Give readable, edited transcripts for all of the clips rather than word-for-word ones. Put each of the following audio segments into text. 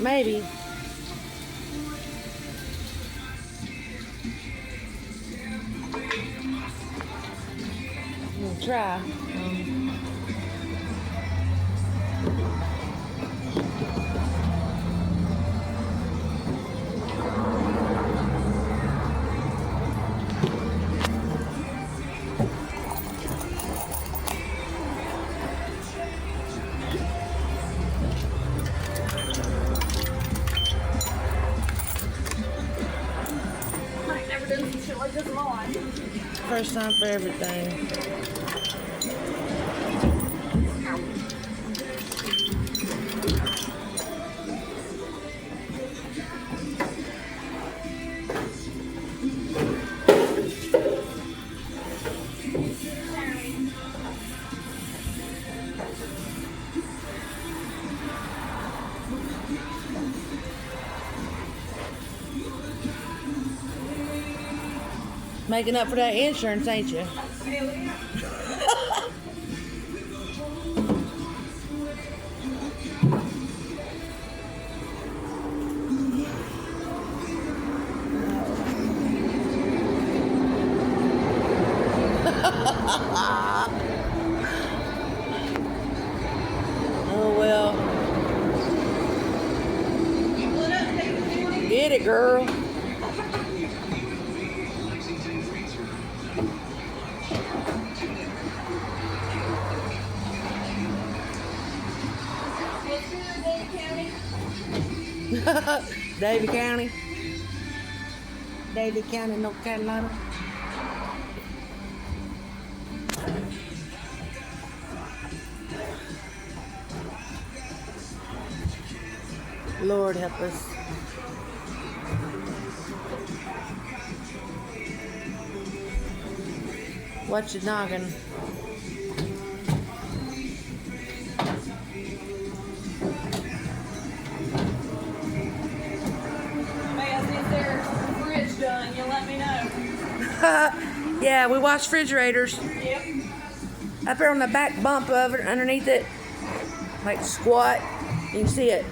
Maybe. We'll try. First time for everything. Making up for that insurance, ain't you? Oh well. Get it, girl. Davie County. Davie County, North Carolina. Lord help us. Watch your noggin. Done, you'll let me know. Yeah, we wash refrigerators. Yep. Up there on the back bump of it, underneath it, like squat. You can see it.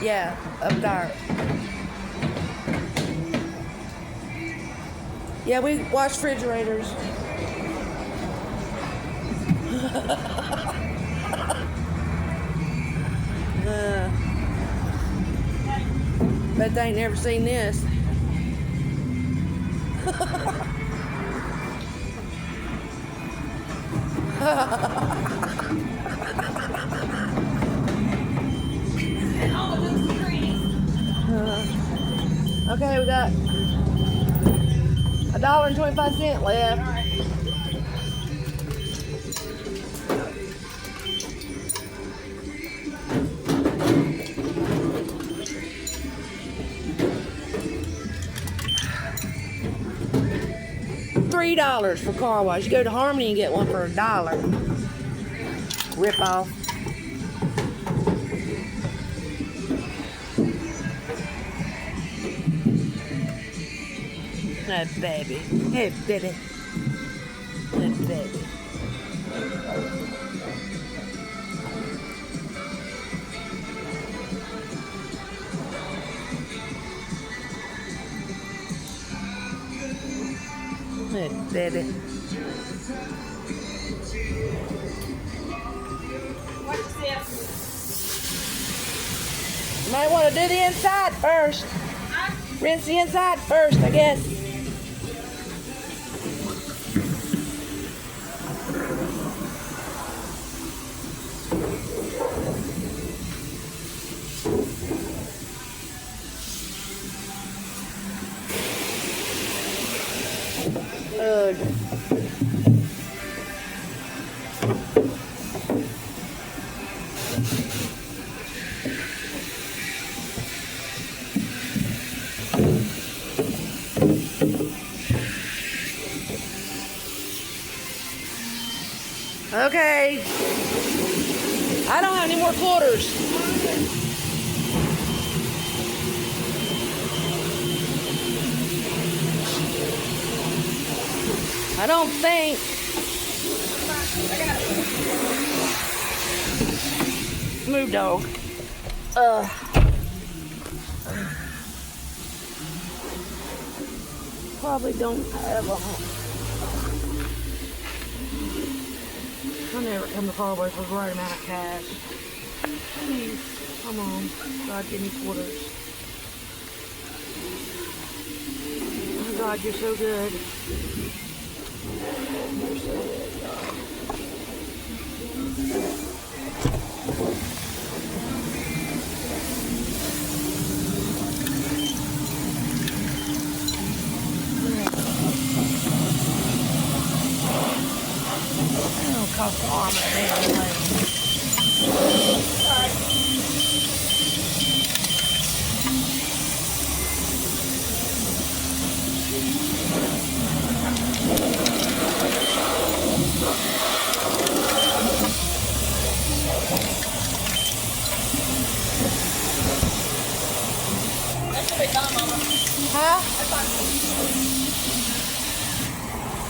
Yeah, up there. Yeah, we wash refrigerators. Bet they ain't never seen this. Okay, we got $1.25 left. $3 for car wash. You go to Harmony and get one for $1. Rip off. Hey baby. Hey baby. Hey baby. Hey baby. Watch your step. Might want to do the inside first. Rinse the inside first, I guess. Ugh. Okay. I don't have any more quarters. I don't think. Move, dog. Probably don't have them. I never come to Cowboys with the right amount of cash. Please, come on. God, give me quarters. Oh, God, you're so good. You're so good, God. Oh, cost the arm and damn leg. That should be done, Mama. Huh? That's fine.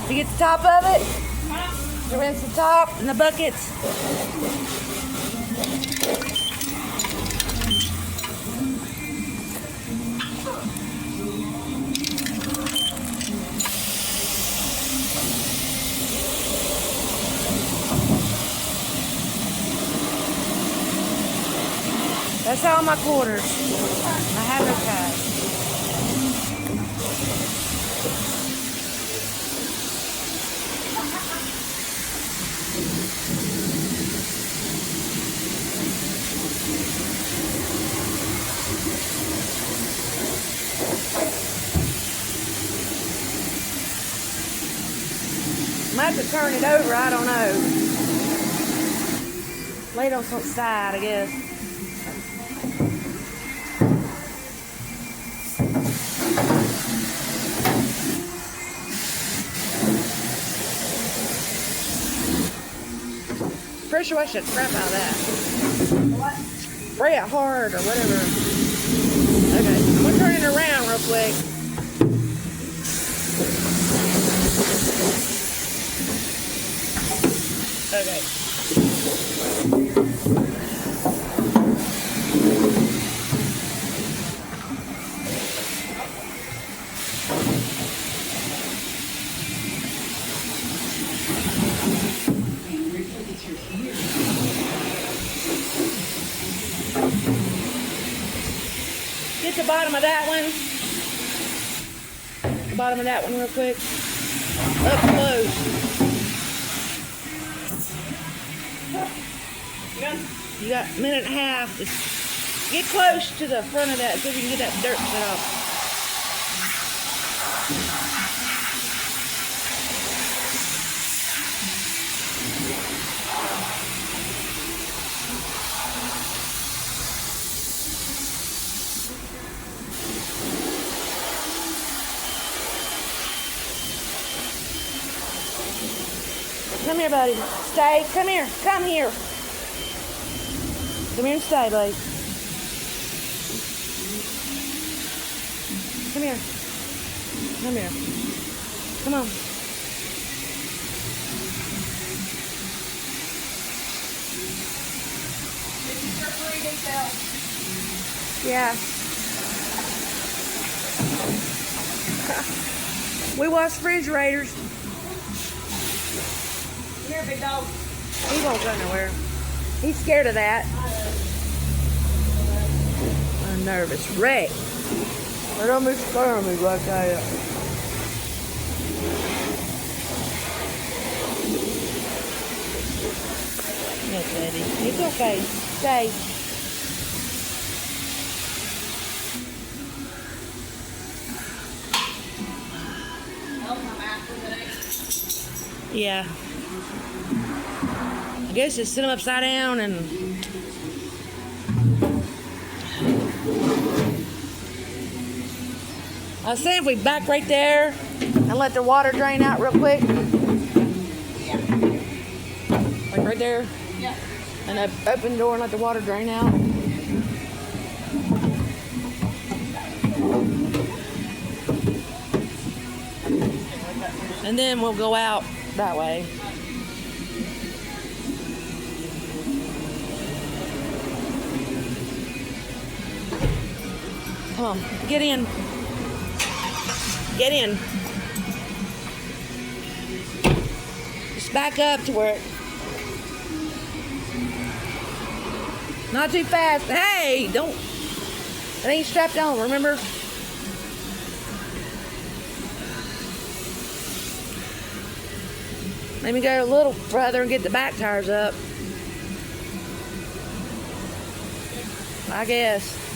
You get the top of it? Huh? You rinse the top and the buckets. That's all my quarters. I have no cash. Might have to turn it over, I don't know. Lay it on some side, I guess. Pretty sure I should crap out of that. What? Spray it hard or whatever. Okay, I'm gonna turn it around real quick. Okay. Get the bottom of that one. Bottom of that one real quick. Up close. You got a minute and a half. Just get close to the front of that so you can get that dirt set off. Come here, buddy. Stay. Come here. Come here. Come here and stay, buddy. Come here. Come here. Come on. This is your free detail. Yeah. We wash refrigerators. Come here, big dog. He won't go nowhere. He's scared of that. A nervous wreck. I don't be scaring me like that. Yes, Eddie. It's okay. Stay. That was my master today. Yeah. I guess just sit them upside down and I was saying if we back right there and let the water drain out real quick. Yeah. Like right there. Yeah. And open the door and let the water drain out. And then we'll go out that way. Come on, get in. Get in. Just back up to where it. Not too fast. Hey, don't. It ain't strapped on, remember? Let me go a little further and get the back tires up. I guess.